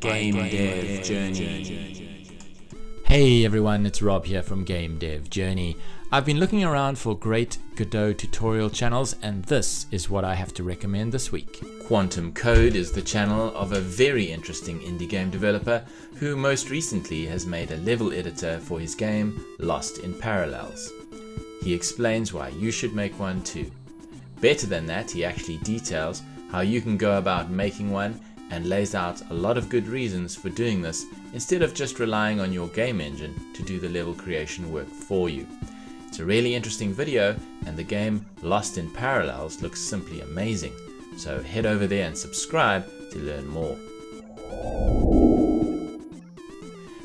Game Dev Journey. Hey everyone, it's Rob here from Game Dev Journey. I've been looking around for great Godot tutorial channels, and this is what I have to recommend this week. Quantum Code is the channel of a very interesting indie game developer who most recently has made a level editor for his game Lost in Parallels. He explains why you should make one too. Better than that, he actually details how you can go about making one and lays out a lot of good reasons for doing this instead of just relying on your game engine to do the level creation work for you. It's a really interesting video, and the game Lost in Parallels looks simply amazing, so head over there and subscribe to learn more.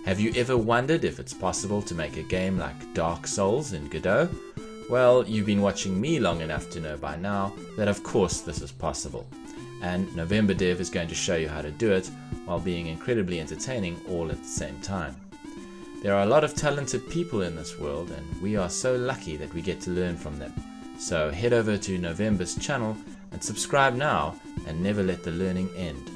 Have you ever wondered if it's possible to make a game like Dark Souls in Godot? Well, you've been watching me long enough to know by now that of course this is possible. And November Dev is going to show you how to do it while being incredibly entertaining all at the same time. There are a lot of talented people in this world, and we are so lucky that we get to learn from them. So head over to November's channel and subscribe now and never let the learning end.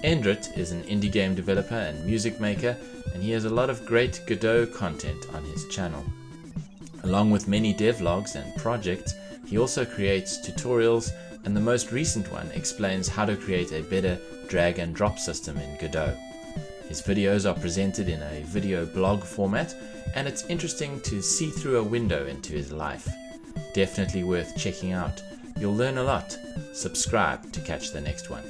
Endrit is an indie game developer and music maker, and he has a lot of great Godot content on his channel. Along with many devlogs and projects, he also creates tutorials, and the most recent one explains how to create a better drag and drop system in Godot. His videos are presented in a video blog format, and it's interesting to see through a window into his life. Definitely worth checking out. You'll learn a lot. Subscribe to catch the next one.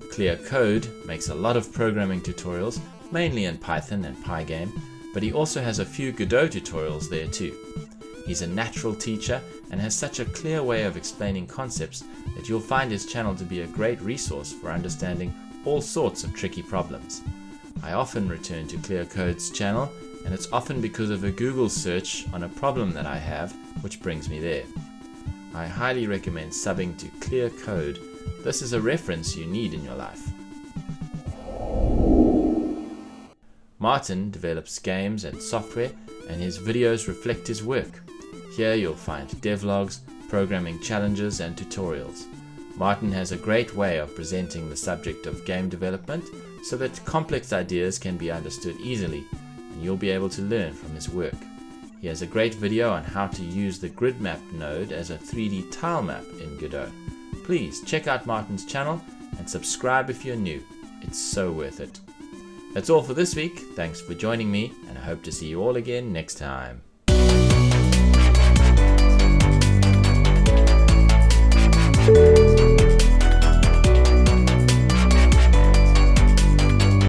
Clear Code makes a lot of programming tutorials, mainly in Python and Pygame, but he also has a few Godot tutorials there too. He's a natural teacher and has such a clear way of explaining concepts that you'll find his channel to be a great resource for understanding all sorts of tricky problems. I often return to Clear Code's channel, and it's often because of a Google search on a problem that I have, which brings me there. I highly recommend subbing to Clear Code. This is a reference you need in your life. Martin develops games and software, and his videos reflect his work. Here you'll find devlogs, programming challenges and tutorials. Martin has a great way of presenting the subject of game development so that complex ideas can be understood easily, and you'll be able to learn from his work. He has a great video on how to use the grid map node as a 3D tile map in Godot. Please check out Martin's channel and subscribe if you're new. It's so worth it. That's all for this week. Thanks for joining me, and I hope to see you all again next time.